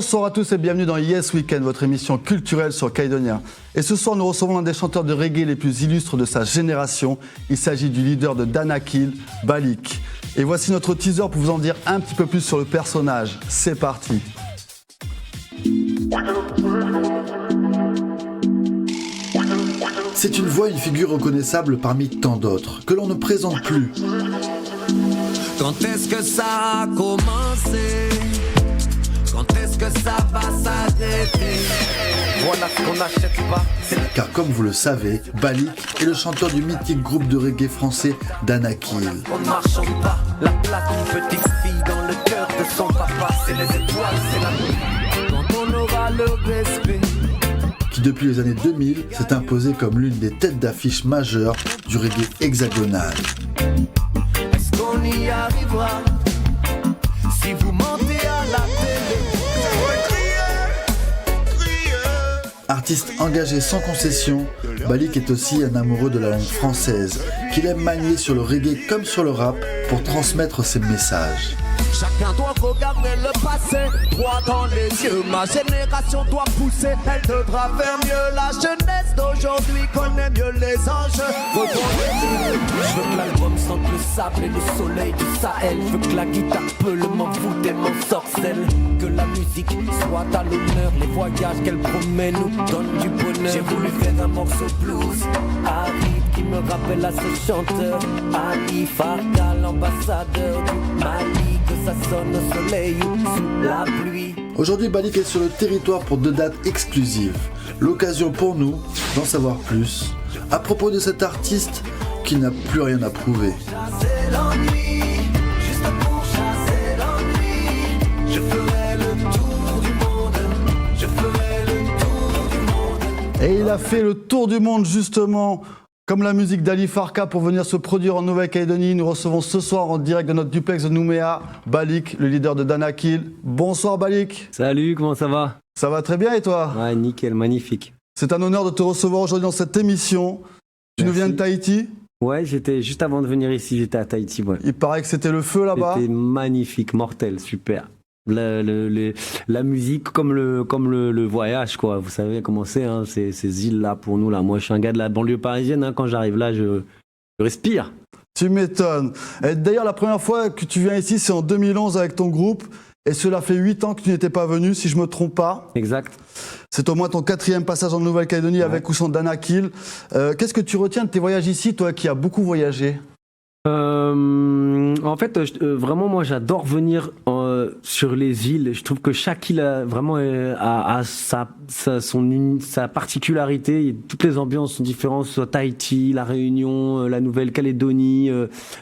Bonsoir à tous et bienvenue dans Yes Weekend, votre émission culturelle sur Calédonia. Et ce soir, nous recevons l'un des chanteurs de reggae les plus illustres de sa génération. Il s'agit du leader de Danakil, Balik. Et voici notre teaser pour vous en dire un petit peu plus sur le personnage. C'est parti. C'est une voix, une figure reconnaissable parmi tant d'autres, que l'on ne présente plus. Quand est-ce que ça a commencé? Quand est-ce que ça va s'arrêter? Voilà ce qu'on n'achète pas. Car comme vous le savez, Balik est le chanteur du mythique groupe de reggae français Danakil. On ne marchande pas. La place d'une petite fille dans le cœur de son papa. C'est les étoiles, c'est la nuit. Quand on aura le respect. Qui depuis les années 2000 s'est imposé comme l'une des têtes d'affiche majeures du reggae hexagonal. Est-ce qu'on y arrivera? Si vous mentez à la télé. Artiste engagé sans concession, Balik est aussi un amoureux de la langue française, qu'il aime manier sur le reggae comme sur le rap pour transmettre ses messages. Chacun doit regarder le passé, droit dans les yeux. Ma génération doit pousser, elle devra faire mieux. La jeunesse d'aujourd'hui connaît mieux les enjeux. Je veux que l'album sente le sable et le soleil du Sahel. Je veux que la guitare peut le m'envoûter et m'ensorcelle. Que la musique soit à l'honneur. Les voyages qu'elle promet nous donnent du bonheur. J'ai voulu faire un morceau blues, aride, qui me rappelle à ce chanteur. Ali Farka, l'ambassadeur du Mali. Que ça sonne au soleil ou sous la pluie. Aujourd'hui, Balik est sur le territoire pour 2 dates exclusives. L'occasion pour nous d'en savoir plus à propos de cet artiste qui n'a plus rien à prouver. Chasser l'ennui, juste pour chasser l'ennui. Je ferai le tour du monde. Je ferai le tour du monde. Et il a fait le tour du monde justement, comme la musique d'Ali Farka, pour venir se produire en Nouvelle-Calédonie. Nous recevons ce soir en direct de notre duplex de Nouméa, Balik, le leader de Danakil. Bonsoir Balik. Salut, comment ça va? Ça va très bien et toi? Ouais, nickel, magnifique. C'est un honneur de te recevoir aujourd'hui dans cette émission. Tu nous Merci. viens de Tahiti? Ouais, j'étais juste avant de venir ici, j'étais à Tahiti. Ouais. Il paraît que c'était le feu là-bas. C'était magnifique, mortel, super. La musique comme le voyage, quoi. Vous savez comment c'est, hein, ces îles-là pour nous. Là. Moi, je suis un gars de la banlieue parisienne. Hein, quand j'arrive là, je respire. Tu m'étonnes. Et d'ailleurs, la première fois que tu viens ici, c'est en 2011 avec ton groupe. Et cela fait 8 ans que tu n'étais pas venu, si je ne me trompe pas. Exact. C'est au moins ton 4e passage en Nouvelle-Calédonie avec ou sans Danakil. Qu'est-ce que tu retiens de tes voyages ici, toi qui as beaucoup voyagé? En fait, vraiment, moi, j'adore venir sur les îles. Je trouve que chaque île a vraiment a sa particularité. Toutes les ambiances sont différentes, soit Tahiti, la Réunion, la Nouvelle-Calédonie,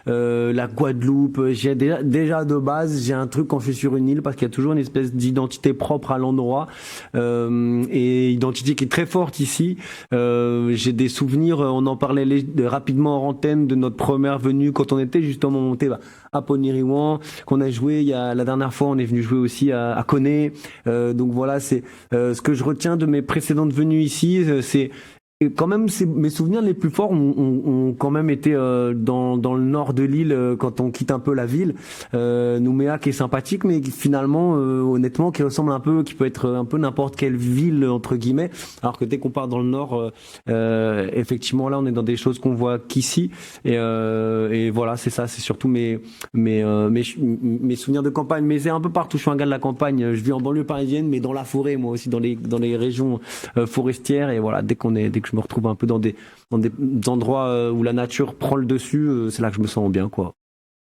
la Guadeloupe. J'ai déjà de base, j'ai un truc quand je suis sur une île parce qu'il y a toujours une espèce d'identité propre à l'endroit et identité qui est très forte ici. J'ai des souvenirs, on en parlait rapidement en antenne de notre première venue quand on était justement monté à Poniriwan, qu'on a joué la dernière fois, on est venu jouer aussi à Koné. Donc voilà, c'est ce que je retiens de mes précédentes venues ici, c'est quand même, mes souvenirs les plus forts ont quand même été dans le nord de l'île quand on quitte un peu la ville. Nouméa qui est sympathique, mais qui, finalement, honnêtement, qui ressemble un peu, qui peut être un peu n'importe quelle ville entre guillemets. Alors que dès qu'on part dans le nord, effectivement, là, on est dans des choses qu'on voit qu'ici. Et voilà, c'est ça. C'est surtout mes souvenirs de campagne. Mais c'est un peu partout. Je suis un gars de la campagne. Je vis en banlieue parisienne, mais dans la forêt, moi aussi, dans les régions forestières. Et voilà, dès que je me retrouve un peu dans des endroits où la nature prend le dessus, c'est là que je me sens bien, quoi.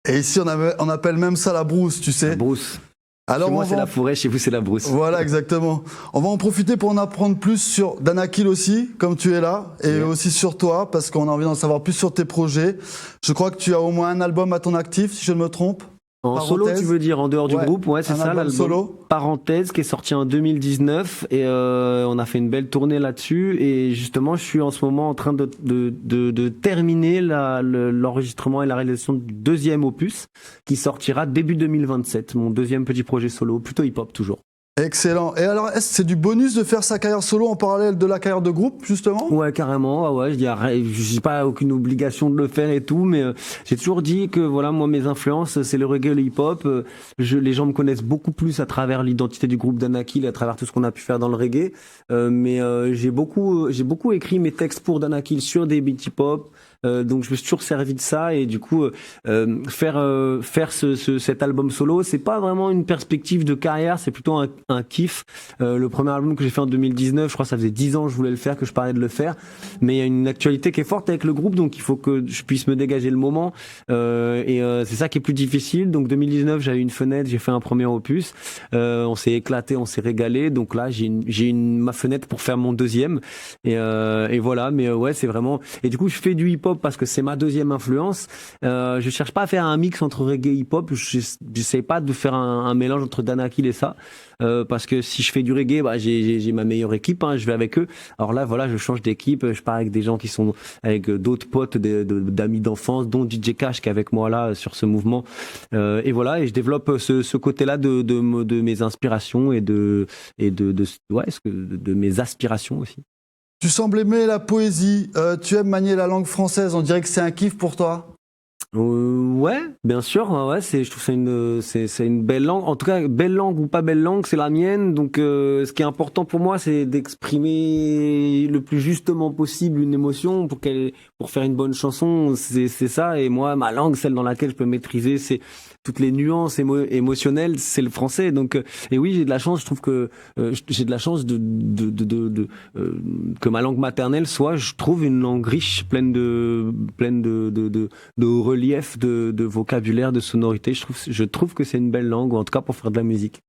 Et ici, on appelle même ça la brousse, tu sais. La brousse. Alors, chez moi, c'est la forêt, chez vous, c'est la brousse. Voilà, exactement. On va en profiter pour en apprendre plus sur Danakil aussi, comme tu es là, et aussi sur toi, parce qu'on a envie d'en savoir plus sur tes projets. Je crois que tu as au moins un album à ton actif, si je ne me trompe. En solo, tu veux dire, en dehors du groupe? Ouais, c'est ça, l'album solo. Parenthèse, qui est sorti en 2019, et on a fait une belle tournée là-dessus, et justement, je suis en ce moment en train de terminer l'enregistrement et la réalisation du 2e opus, qui sortira début 2027, mon 2e petit projet solo, plutôt hip-hop toujours. Excellent. Et alors, est-ce que c'est du bonus de faire sa carrière solo en parallèle de la carrière de groupe, justement? Ouais, carrément. Ouais, je n'ai pas aucune obligation de le faire et tout, mais j'ai toujours dit que voilà, moi, mes influences, c'est le reggae, le hip-hop. Les gens me connaissent beaucoup plus à travers l'identité du groupe Danakil et à travers tout ce qu'on a pu faire dans le reggae. Mais j'ai beaucoup écrit mes textes pour Danakil sur des beats hip-hop. Donc je me suis toujours servi de ça et du coup faire cet album solo, c'est pas vraiment une perspective de carrière, c'est plutôt un kiff. Le premier album que j'ai fait en 2019, je crois que ça faisait 10 ans que je voulais le faire, que je parlais de le faire, mais il y a une actualité qui est forte avec le groupe, donc il faut que je puisse me dégager le moment c'est ça qui est plus difficile. Donc 2019, j'avais une fenêtre, j'ai fait un premier opus, on s'est éclaté, on s'est régalé, donc là j'ai ma fenêtre pour faire mon deuxième et voilà. Mais ouais, c'est vraiment, et du coup je fais du hip-hop parce que c'est ma deuxième influence. Je cherche pas à faire un mix entre reggae et hip-hop. J'essaie pas de faire un mélange entre Danakil et ça. Parce que si je fais du reggae, j'ai ma meilleure équipe, je vais avec eux. Alors là, voilà, je change d'équipe, je pars avec des gens qui sont avec d'autres potes, d'amis d'enfance, dont DJ Cash qui est avec moi là sur ce mouvement. Et voilà, et je développe ce côté-là de mes inspirations et de mes aspirations aussi. Tu sembles aimer la poésie, tu aimes manier la langue française, on dirait que c'est un kiff pour toi? Ouais, bien sûr. Ouais, je trouve c'est une belle langue. En tout cas, belle langue ou pas belle langue, c'est la mienne. Donc, ce qui est important pour moi, c'est d'exprimer le plus justement possible une émotion pour faire une bonne chanson. C'est ça. Et moi, ma langue, celle dans laquelle je peux maîtriser, c'est toutes les nuances émotionnelles, c'est le français. Donc, et oui, j'ai de la chance. Je trouve que j'ai de la chance que ma langue maternelle soit, je trouve, une langue riche, pleine de relief, de vocabulaire, de sonorité. Je trouve que c'est une belle langue, ou en tout cas pour faire de la musique.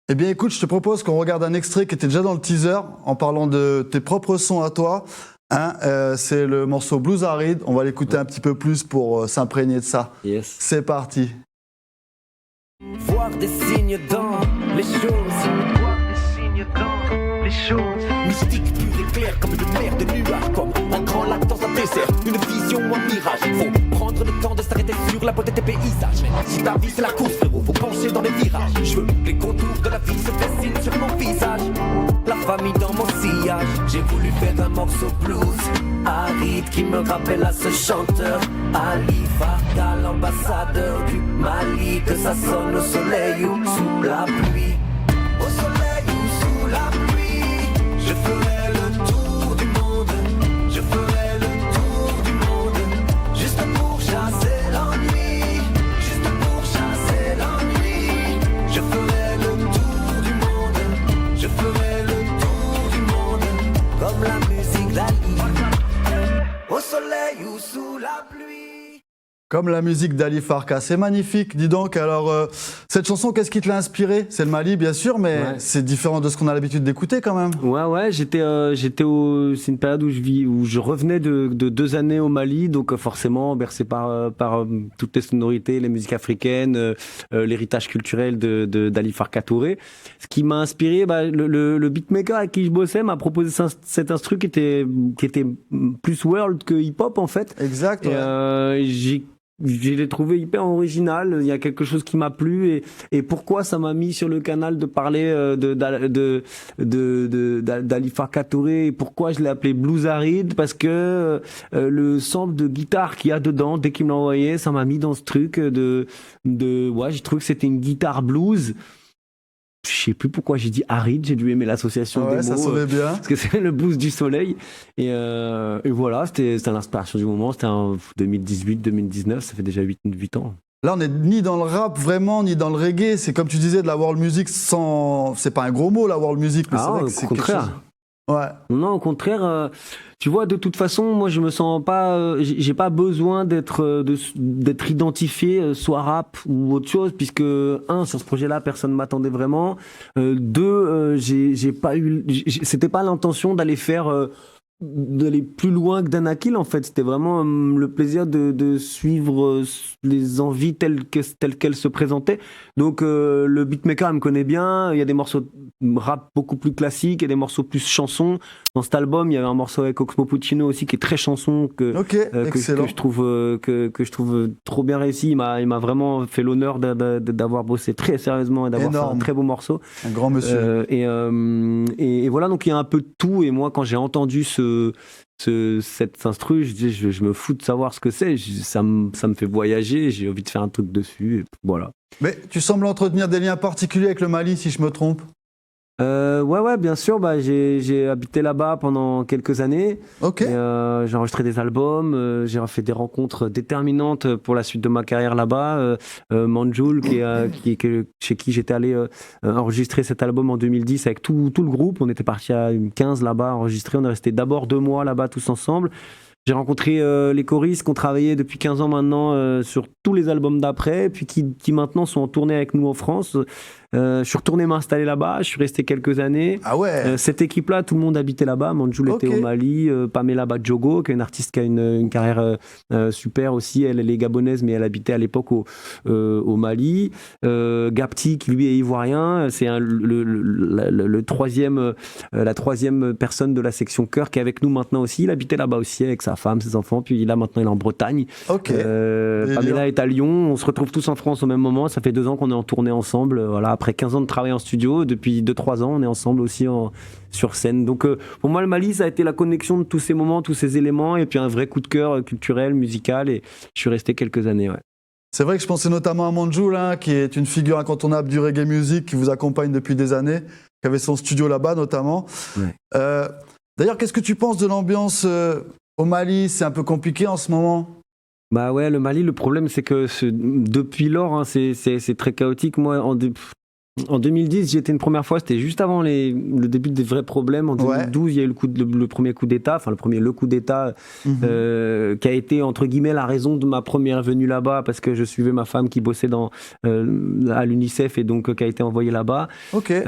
Eh bien écoute, je te propose qu'on regarde un extrait qui était déjà dans le teaser, en parlant de tes propres sons à toi. C'est le morceau Blues Aride. On va l'écouter un petit peu plus pour s'imprégner de ça. Yes. C'est parti. Voir des signes dans les choses. Voir des signes dans les choses. Mystique pure et claire comme une mer de nuages. Comme un grand lac dans un désert. Une vision ou un mirage. Faut prendre le temps de s'arrêter sur la beauté des paysages. Mais si ta vie c'est la course, frérot, faut pencher dans les virages. Je veux les contours de la vie se dessinent sur mon visage. La famille dans mon sillage. J'ai voulu faire un morceau blues aride qui me rappelle à ce chanteur Ali Farka, l'ambassadeur du Mali. Que ça sonne au soleil ou sous la pluie. Au soleil ou sous la pluie. Je ferai le tour du monde. Je ferai le tour du monde. Juste pour chasser l'ennui. Juste pour chasser l'ennui. Je ferai le tour du monde. Je ferai le tour du monde. Comme la musique d'Ali. Au soleil ou sous la pluie. Comme la musique d'Ali Farka, c'est magnifique. Dis donc, alors, cette chanson, qu'est-ce qui te l'a inspiré? C'est le Mali, bien sûr, mais ouais, c'est différent de ce qu'on a l'habitude d'écouter quand même. Ouais, c'est une période où je revenais de 2 années au Mali, donc forcément bercé par toutes les sonorités, les musiques africaines, l'héritage culturel d'Ali Farka Touré. Ce qui m'a inspiré, le beatmaker avec qui je bossais m'a proposé cet instru qui était plus world que hip-hop en fait. Exact. Ouais. Je l'ai trouvé hyper original. Il y a quelque chose qui m'a plu et pourquoi ça m'a mis sur le canal de parler d'Ali Farka Touré et pourquoi je l'ai appelé Blues Aride parce que le sample de guitare qu'il y a dedans, dès qu'il me l'a envoyé, ça m'a mis dans ce truc ouais, j'ai trouvé que c'était une guitare blues. Je sais plus pourquoi j'ai dit aride, j'ai dû aimer l'association des mots. Ça sonnait bien. Parce que c'est le blues du soleil. Et voilà, c'était l'inspiration du moment. C'était en 2018-2019, ça fait déjà 8 ans. Là, on n'est ni dans le rap vraiment, ni dans le reggae. C'est comme tu disais, de la world music sans... C'est pas un gros mot, la world music, mais c'est vrai que c'est quelque chose... Ouais. Non, au contraire, tu vois, de toute façon, moi, je me sens pas, j'ai pas besoin d'être identifié, soit rap ou autre chose, puisque sur ce projet-là, personne m'attendait vraiment. J'ai pas eu, c'était pas l'intention d'aller faire d'aller plus loin que Danakil en fait. C'était vraiment le plaisir de suivre les envies telles qu'elles se présentaient. Donc le beatmaker me connaît bien. Il y a des morceaux de rap beaucoup plus classiques, il y a des morceaux plus chansons. Dans cet album, il y avait un morceau avec Oxmo Puccino aussi qui est très chanson que je trouve trop bien réussi. Il m'a vraiment fait l'honneur d'avoir bossé très sérieusement et d'avoir fait un très beau morceau. Un grand monsieur. Et voilà, donc il y a un peu de tout. Et moi, quand j'ai entendu cette instru, je me fous de savoir ce que c'est. Ça me fait voyager. J'ai envie de faire un truc dessus. Et voilà. Mais tu sembles entretenir des liens particuliers avec le Mali, si je me trompe. Ouais, bien sûr. J'ai habité là-bas pendant quelques années. Ok. J'ai enregistré des albums. J'ai fait des rencontres déterminantes pour la suite de ma carrière là-bas. Manjoul, chez qui j'étais allé enregistrer cet album en 2010 avec tout le groupe. On était partis à 15 là-bas enregistrer. On est resté d'abord 2 mois là-bas tous ensemble. J'ai rencontré les choristes qui ont travaillé depuis 15 ans maintenant sur tous les albums d'après, puis qui maintenant sont en tournée avec nous en France. Je suis retourné m'installer là-bas, je suis resté quelques années. Ah ouais. Cette équipe-là, tout le monde habitait là-bas. Manjoul était au Mali, Pamela Badjogo, qui est une artiste qui a une carrière super aussi. Elle est gabonaise, mais elle habitait à l'époque au Mali. Gapti, qui lui est ivoirien, c'est la troisième personne de la section chœur qui est avec nous maintenant aussi. Il habitait là-bas aussi avec sa femme, ses enfants, puis là maintenant il est en Bretagne. Pamela est à Lyon, on se retrouve tous en France au même moment. Ça fait 2 ans qu'on est en tournée ensemble. Voilà, après 15 ans de travail en studio, depuis 2-3 ans, on est ensemble aussi sur scène. Donc pour moi, le Mali, ça a été la connexion de tous ces moments, tous ces éléments, et puis un vrai coup de cœur culturel, musical, et je suis resté quelques années. Ouais. C'est vrai que je pensais notamment à Manjoul, qui est une figure incontournable du reggae music, qui vous accompagne depuis des années, qui avait son studio là-bas notamment. Ouais. D'ailleurs, qu'est-ce que tu penses de l'ambiance au Mali? C'est un peu compliqué en ce moment. Bah ouais, le Mali, le problème c'est que depuis lors, c'est très chaotique. Moi, en 2010, j'y étais une première fois, c'était juste avant le début des vrais problèmes. En 2012, il y a eu le premier coup d'État, le coup d'État qui a été entre guillemets la raison de ma première venue là-bas, parce que je suivais ma femme qui bossait à l'UNICEF et donc qui a été envoyée là-bas. Okay.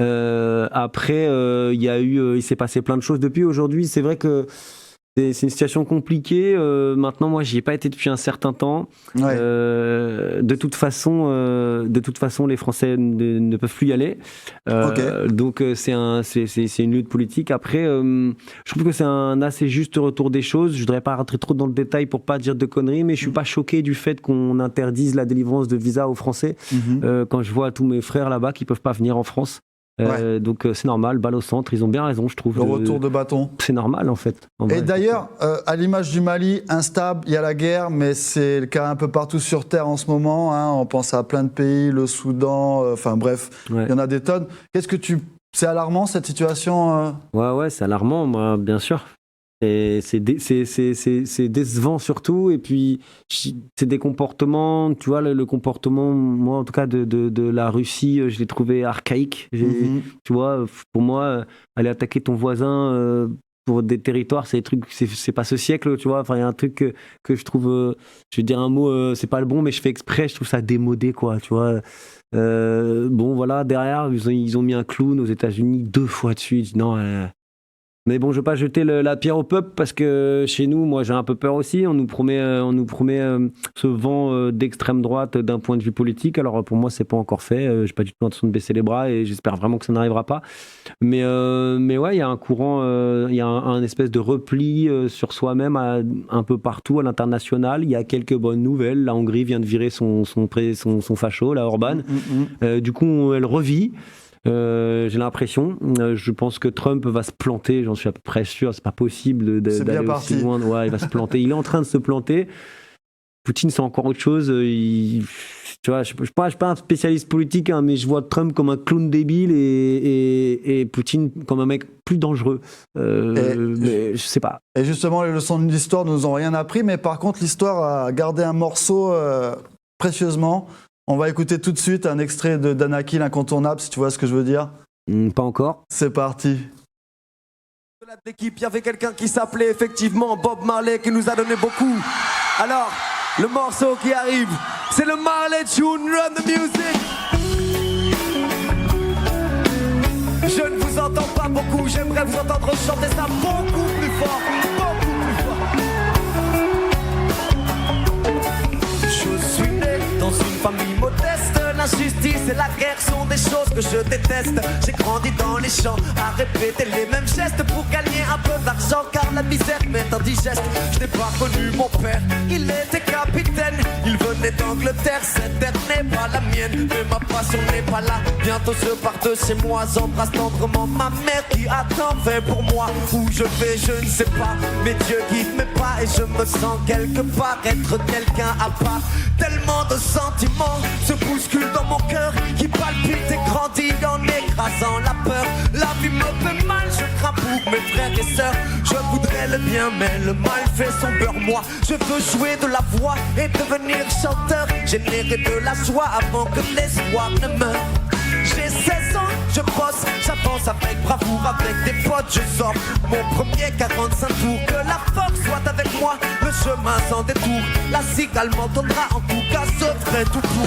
Après, il s'est passé plein de choses depuis. Aujourd'hui, c'est vrai que c'est une situation compliquée. Maintenant, moi, j'y ai pas été depuis un certain temps. Ouais. De toute façon, les Français ne peuvent plus y aller. Donc, c'est une lutte politique. Après, je trouve que c'est un assez juste retour des choses. Je voudrais pas rentrer trop dans le détail pour pas dire de conneries, mais je suis pas choqué du fait qu'on interdise la délivrance de visa aux Français. Quand je vois tous mes frères là-bas qui peuvent pas venir en France. Donc c'est normal, balle au centre, ils ont bien raison, je trouve. Le retour de bâton. C'est normal en fait. Et d'ailleurs, à l'image du Mali, instable, il y a la guerre, mais c'est le cas un peu partout sur Terre en ce moment. On pense à plein de pays, le Soudan, il y en a des tonnes. C'est alarmant cette situation Ouais, c'est alarmant, moi, bien sûr. C'est décevant surtout, et puis c'est des comportements, tu vois, le comportement, moi en tout cas de la Russie, je l'ai trouvé archaïque. Tu vois, pour moi, aller attaquer ton voisin pour des territoires, c'est pas ce siècle, tu vois. Enfin, il y a un truc que je trouve, je vais dire un mot, c'est pas le bon, mais je fais exprès, je trouve ça démodé, quoi, tu vois. Bon, voilà, derrière, ils ont mis un clown aux États-Unis 2 fois de suite. Non. Mais bon, je ne veux pas jeter la pierre au peuple, parce que chez nous, moi j'ai un peu peur aussi. On nous promet ce vent d'extrême droite d'un point de vue politique. Alors pour moi, c'est pas encore fait. Je n'ai pas du tout l'intention de baisser les bras et j'espère vraiment que ça n'arrivera pas. Mais ouais, il y a un courant, il y a un espèce de repli sur soi-même un peu partout à l'international. Il y a quelques bonnes nouvelles. La Hongrie vient de virer son facho, la Orban. Du coup, elle revit. J'ai l'impression, je pense que Trump va se planter, j'en suis à peu près sûr, c'est pas possible d'aller aussi loin. Ouais, il va se planter, il est en train de se planter. Poutine, c'est encore autre chose. Tu vois, je suis pas un spécialiste politique, mais je vois Trump comme un clown débile et Poutine comme un mec plus dangereux. Mais je sais pas. Et justement, les leçons de l'histoire ne nous ont rien appris, mais par contre, l'histoire a gardé un morceau précieusement. On va écouter tout de suite un extrait de Danakil, incontournable, si tu vois ce que je veux dire. Pas encore. C'est parti. De l'équipe, il y avait quelqu'un qui s'appelait effectivement Bob Marley, qui nous a donné beaucoup. Alors, le morceau qui arrive, c'est le Marley Tune, Run the Music. Je ne vous entends pas beaucoup, j'aimerais vous entendre chanter ça beaucoup plus fort, beaucoup plus fort. Je suis né dans une famille modeste. L'injustice et la guerre sont des choses que je déteste. J'ai grandi dans les champs à répéter les mêmes gestes pour gagner un peu d'argent, car la misère m'est indigeste. Je n'ai pas connu mon père, il était capitaine. Il venait d'Angleterre, cette terre n'est pas la mienne, mais ma passion n'est pas là. Bientôt je pars de chez moi, j'embrasse tendrement ma mère qui a tant fait pour moi. Où je vais je ne sais pas, mais Dieu guide mes pas et je me sens quelque part être quelqu'un à part. Tellement de sentiments se bousculent dans mon cœur qui palpite et grandit en écrasant la peur. La vie me fait mal, je crains pour mes frères et sœurs. Je voudrais le bien mais le mal fait son beurre. Moi je veux jouer de la voix et devenir chanteur, générer de la joie avant que l'espoir ne meure. J'ai 16 ans, je bosse, j'avance avec bravoure, avec des potes, je sors mon premier 45 tours. Que la force soit avec moi, le chemin sans détour. La cigale m'entendra, en tout cas je ferai tout pour.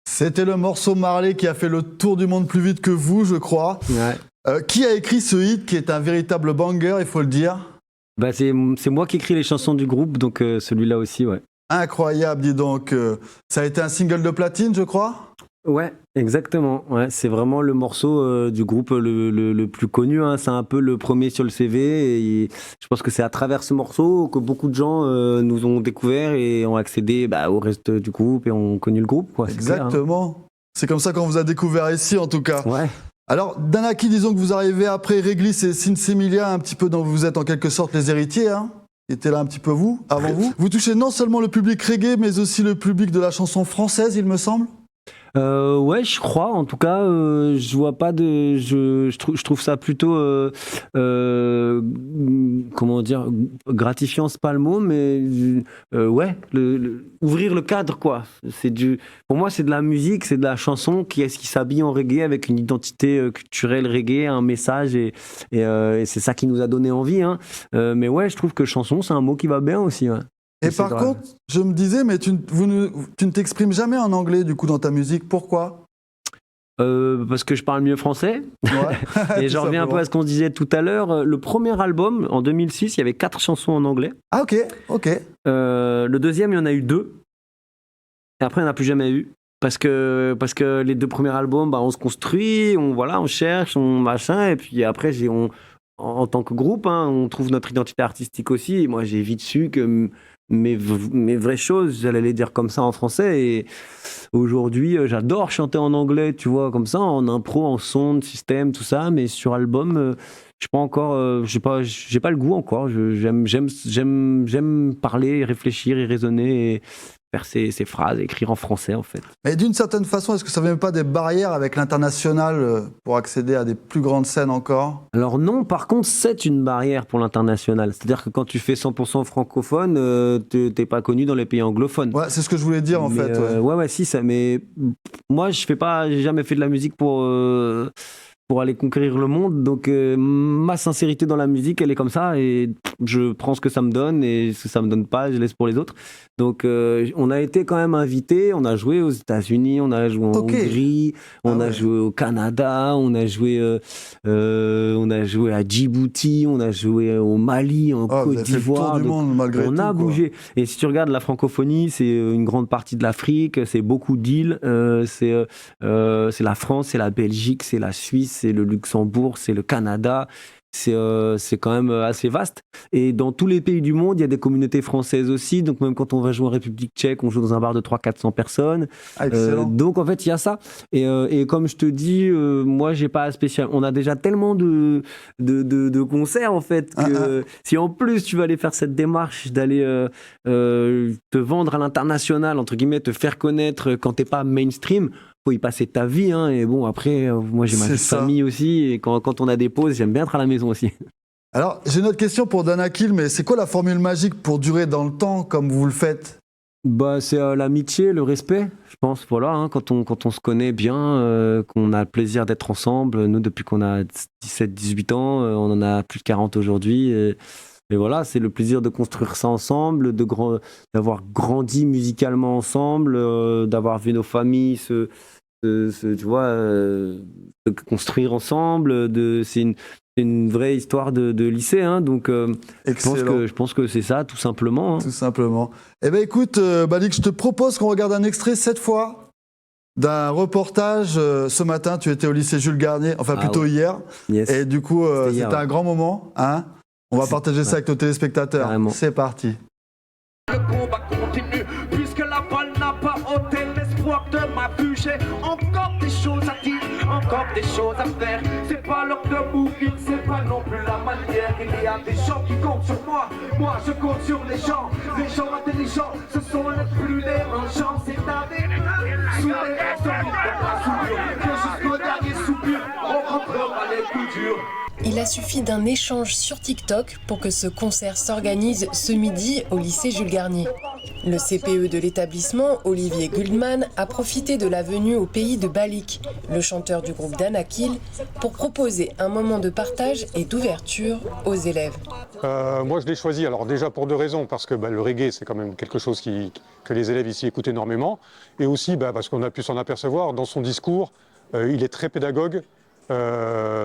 C'était le morceau Marley qui a fait le tour du monde plus vite que vous, je crois. Ouais. Qui a écrit ce hit qui est un véritable banger, il faut le dire? Bah, c'est moi qui écris les chansons du groupe, donc celui-là aussi, ouais. Incroyable, dis donc. Ça a été un single de platine, je crois? Ouais, exactement. Ouais, c'est vraiment le morceau du groupe le plus connu, hein. C'est un peu le premier sur le CV. Et je pense que c'est à travers ce morceau que beaucoup de gens nous ont découvert et ont accédé au reste du groupe et ont connu le groupe, quoi. C'est clair, hein. Exactement. C'est comme ça qu'on vous a découvert ici, en tout cas. Ouais. Alors, Danaki, disons que vous arrivez après Réglisse et Sinsemilia, un petit peu dont vous êtes en quelque sorte les héritiers, hein, qui étaient là un petit peu avant vous. Vous touchez non seulement le public reggae, mais aussi le public de la chanson française, il me semble. Ouais, je crois. En tout cas, je vois pas de. Je trouve ça plutôt, comment dire, gratifiant, c'est pas le mot, mais ouais, ouvrir le cadre, quoi. Pour moi, c'est de la musique, c'est de la chanson qui s'habille en reggae avec une identité culturelle reggae, un message, et c'est ça qui nous a donné envie, hein. Mais ouais, je trouve que chanson, c'est un mot qui va bien aussi. Ouais. Et par contre, je me disais, mais tu ne t'exprimes jamais en anglais, du coup, dans ta musique. Pourquoi? Parce que je parle mieux français. Ouais. Et j'en reviens un peu à ce qu'on disait tout à l'heure. Le premier album, en 2006, il y avait 4 chansons en anglais. Ah, ok. Le deuxième, il y en a eu 2. Et après, il n'y en a plus jamais eu. Parce que les 2 premiers albums, on se construit, on cherche, on machin. Et puis après, en tant que groupe, hein, on trouve notre identité artistique aussi. Et moi, j'ai vite su que mes vraies choses, j'allais les dire comme ça en français. Et aujourd'hui, j'adore chanter en anglais, tu vois, comme ça, en impro, en son, système, tout ça. Mais sur album, je suis pas encore, j'ai pas le goût encore. J'aime parler, réfléchir et raisonner. Et faire ces phrases, écrire en français, en fait. Mais d'une certaine façon, est-ce que ça ne vient pas des barrières avec l'international pour accéder à des plus grandes scènes encore? Alors non, par contre, c'est une barrière pour l'international. C'est-à-dire que quand tu fais 100% francophone, t'es pas connu dans les pays anglophones. Ouais, c'est ce que je voulais dire, en fait. Ouais, si, ça. Mais moi, j'ai jamais fait de la musique pour aller conquérir le monde. Donc, ma sincérité dans la musique, elle est comme ça. Et je prends ce que ça me donne. Et ce que ça me donne pas, je laisse pour les autres. Donc, on a été quand même invités. On a joué aux États-Unis, on a joué en Hongrie, on a joué au Canada, on a joué à Djibouti, on a joué au Mali, en Côte d'Ivoire. On a bougé. Et si tu regardes la francophonie, c'est une grande partie de l'Afrique, c'est beaucoup d'îles. C'est la France, c'est la Belgique, c'est la Suisse, c'est le Luxembourg, c'est le Canada. C'est quand même assez vaste. Et dans tous les pays du monde, il y a des communautés françaises aussi. Donc même quand on va jouer en République tchèque, on joue dans un bar de 300-400 personnes. Ah, excellent. Donc en fait, il y a ça. Et comme je te dis, moi, j'ai pas spécial. On a déjà tellement de concerts, en fait, que si en plus tu vas aller faire cette démarche d'aller te vendre à l'international, entre guillemets, te faire connaître quand t'es pas mainstream, faut y passer ta vie, hein. Et bon, après, moi j'ai ma vie de famille aussi, et quand on a des pauses, j'aime bien être à la maison aussi. Alors, j'ai une autre question pour Danakil, mais c'est quoi la formule magique pour durer dans le temps comme vous le faites? C'est l'amitié, le respect, je pense. Voilà, hein, quand on se connaît bien, qu'on a le plaisir d'être ensemble. Nous, depuis qu'on a 17-18 ans, on en a plus de 40 aujourd'hui. Et voilà, c'est le plaisir de construire ça ensemble, d'avoir grandi musicalement ensemble, d'avoir vu nos familles tu vois, de construire ensemble. C'est une vraie histoire de lycée, hein, donc je pense que c'est ça, tout simplement. Hein. Tout simplement. Eh bien, écoute, Balik, je te propose qu'on regarde un extrait cette fois d'un reportage. Ce matin, tu étais au lycée Jules Garnier, enfin plutôt hier. Yes. Et du coup, hier, c'était un grand moment. Hein, on va partager ça avec nos téléspectateurs. Carrément. C'est parti. Le combat continue, puisque la balle n'a pas ôté l'espoir de ma vue. J'ai encore des choses à dire, encore des choses à faire. C'est pas l'heure de mourir, c'est pas non plus la manière. Il y a des gens qui comptent sur moi, moi je compte sur les gens intelligents, ce sont les plus dérangeants. C'est avec eux, sous les restes dans la soupir, que jusqu'au dernier soupir, on rentrera les coups durs. Il a suffi d'un échange sur TikTok pour que ce concert s'organise ce midi au lycée Jules Garnier. Le CPE de l'établissement, Olivier Guldman, a profité de la venue au pays de Balik, le chanteur du groupe Danakil, pour proposer un moment de partage et d'ouverture aux élèves. Moi, je l'ai choisi, alors déjà pour 2 raisons, parce que le reggae, c'est quand même quelque chose que les élèves ici écoutent énormément, et aussi parce qu'on a pu s'en apercevoir dans son discours, il est très pédagogue.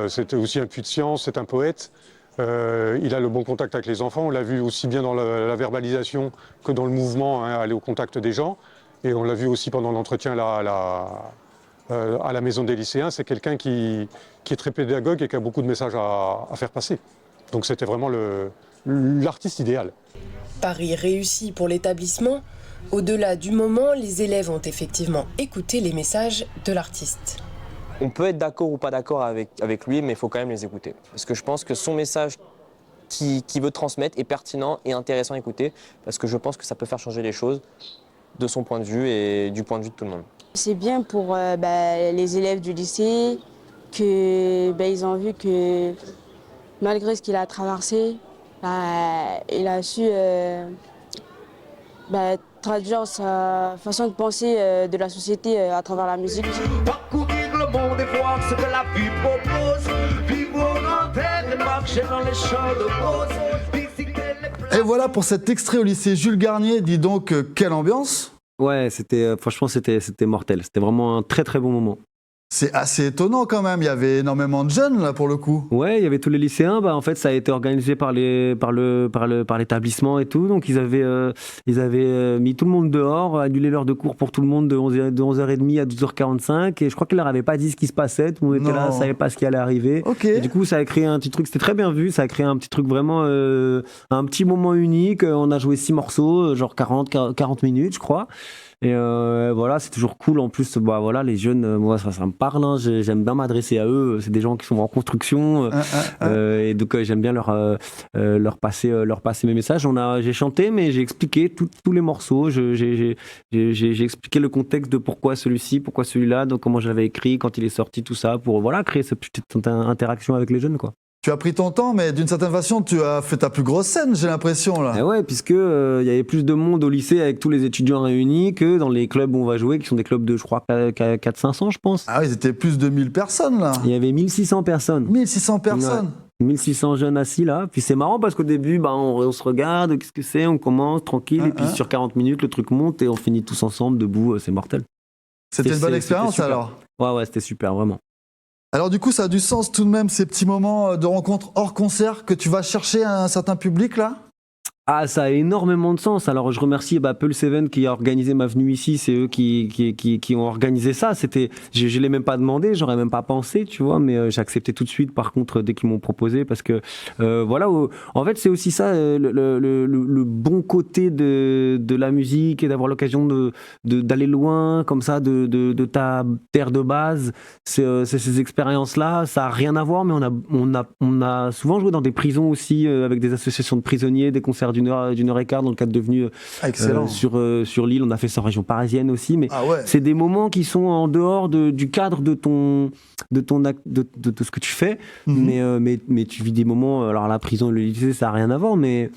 C'est aussi un puits de science, c'est un poète. Il a le bon contact avec les enfants. On l'a vu aussi bien dans la verbalisation que dans le mouvement, hein, aller au contact des gens. Et on l'a vu aussi pendant l'entretien à la maison des lycéens. C'est quelqu'un qui est très pédagogue et qui a beaucoup de messages à faire passer. Donc c'était vraiment l'artiste idéal. Pari réussi pour l'établissement. Au-delà du moment, les élèves ont effectivement écouté les messages de l'artiste. On peut être d'accord ou pas d'accord avec lui, mais il faut quand même les écouter. Parce que je pense que son message qu'il veut transmettre est pertinent et intéressant à écouter, parce que je pense que ça peut faire changer les choses de son point de vue et du point de vue de tout le monde. C'est bien pour les élèves du lycée qu'ils ont vu que malgré ce qu'il a traversé, il a su traduire sa façon de penser de la société à travers la musique. Parcourir le monde et voir ce que la vie propose. Vivre au grand air et marcher dans les champs de roses. Visiter les Et voilà pour cet extrait au lycée Jules Garnier. Dis donc, quelle ambiance! Ouais, franchement, c'était mortel. C'était vraiment un très très bon moment. C'est assez étonnant quand même, il y avait énormément de jeunes là pour le coup. Ouais, il y avait tous les lycéens. En fait, ça a été organisé par l'établissement et tout. Donc ils avaient mis tout le monde dehors, annulé l'heure de cours pour tout le monde de 11h30 à 12h45. Et je crois qu'ils leur avaient pas dit ce qui se passait. Tout le monde était là, savait pas ce qui allait arriver. Okay. Et du coup, ça a créé un petit truc. C'était très bien vu. Ça a créé un petit truc vraiment, un petit moment unique. On a joué 6 morceaux, genre 40 minutes, je crois. Et voilà, c'est toujours cool. En plus, voilà, les jeunes, moi, ça me parle. Hein. J'aime bien m'adresser à eux. C'est des gens qui sont en construction. Et donc, j'aime bien leur passer mes messages. J'ai chanté, mais j'ai expliqué tous les morceaux. J'ai expliqué le contexte de pourquoi celui-ci, pourquoi celui-là, donc comment j'avais écrit, quand il est sorti, tout ça, pour créer cette petite interaction avec les jeunes, quoi. Tu as pris ton temps, mais d'une certaine façon, tu as fait ta plus grosse scène, j'ai l'impression là. Et ouais, puisque il y avait plus de monde au lycée avec tous les étudiants réunis que dans les clubs où on va jouer, qui sont des clubs de, je crois, 400-500, je pense. Ah oui, ils étaient plus de 1000 personnes là. Il y avait 1600 personnes. 1600 personnes. Ouais. 1600 jeunes assis là. Puis c'est marrant parce qu'au début, on se regarde, qu'est-ce que c'est, on commence tranquille, et puis sur 40 minutes, le truc monte et on finit tous ensemble, debout, c'est mortel. C'était une bonne expérience alors. Ouais, c'était super, vraiment. Alors du coup, ça a du sens tout de même, ces petits moments de rencontre hors concert que tu vas chercher à un certain public là ? Ah, ça a énormément de sens. Alors, je remercie Peul Seven qui a organisé ma venue ici. C'est eux qui ont organisé ça. Je l'ai même pas demandé, j'aurais même pas pensé, tu vois, mais j'ai accepté tout de suite. Par contre, dès qu'ils m'ont proposé, parce que voilà, en fait, c'est aussi ça le bon côté de la musique et d'avoir l'occasion d'aller loin comme ça de ta terre de base. C'est ces expériences-là. Ça a rien à voir, mais on a souvent joué dans des prisons aussi avec des associations de prisonniers, des concerts d'une heure et quart dans le cadre de venue sur l'île. On a fait ça en région parisienne aussi, mais c'est des moments qui sont en dehors du cadre de ce que tu fais, mais tu vis des moments. Alors la prison et le lycée, ça n'a rien à voir, mais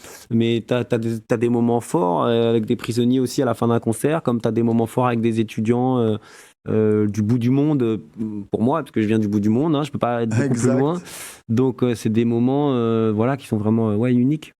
t'as des moments forts avec des prisonniers aussi à la fin d'un concert, comme t'as des moments forts avec des étudiants du bout du monde, pour moi, parce que je viens du bout du monde, hein, je peux pas être beaucoup plus loin. Donc c'est des moments qui sont vraiment uniques.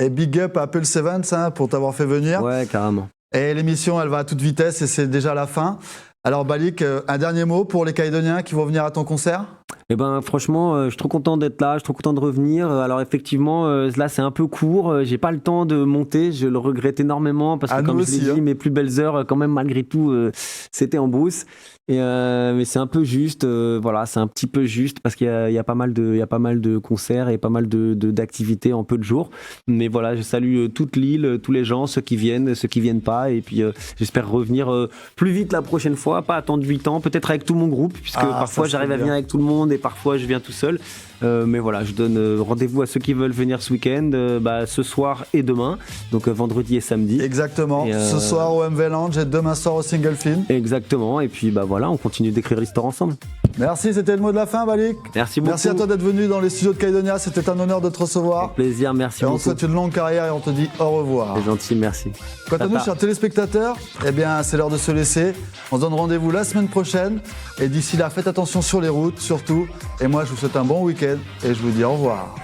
Et big up à Peul Seven pour t'avoir fait venir. Ouais, carrément. Et l'émission, elle va à toute vitesse et c'est déjà la fin. Alors Balik, un dernier mot pour les Calédoniens qui vont venir à ton concert ? Eh ben franchement, je suis trop content d'être là, je suis trop content de revenir. Alors effectivement, là c'est un peu court, j'ai pas le temps de monter, je le regrette énormément parce que comme je l'ai dit, mes plus belles heures quand même malgré tout, c'était en brousse. Mais c'est un peu juste, voilà, c'est un petit peu juste parce qu'il y a pas mal de concerts et pas mal d'activités en peu de jours. Mais voilà, je salue toute l'île, tous les gens, ceux qui viennent pas, et puis j'espère revenir plus vite la prochaine fois, pas attendre 8 ans, peut-être avec tout mon groupe, puisque parfois j'arrive à venir avec tout le monde et parfois je viens tout seul. Mais voilà, je donne rendez-vous à ceux qui veulent venir ce week-end, ce soir et demain, donc vendredi et samedi. Exactement, ce soir au MV Lounge et demain soir au Single Film. Exactement, et puis voilà, on continue d'écrire l'histoire ensemble. Merci, c'était le mot de la fin, Balik. Merci beaucoup. Merci à toi d'être venu dans les studios de Calédonia, c'était un honneur de te recevoir. Avec plaisir, merci beaucoup. beaucoup. On te souhaite une longue carrière et on te dit au revoir. C'est gentil, merci. Quant à nous, chers téléspectateurs, eh bien, c'est l'heure de se laisser. On se donne rendez-vous la semaine prochaine. Et d'ici là, faites attention sur les routes, surtout. Et moi, je vous souhaite un bon week-end et je vous dis au revoir.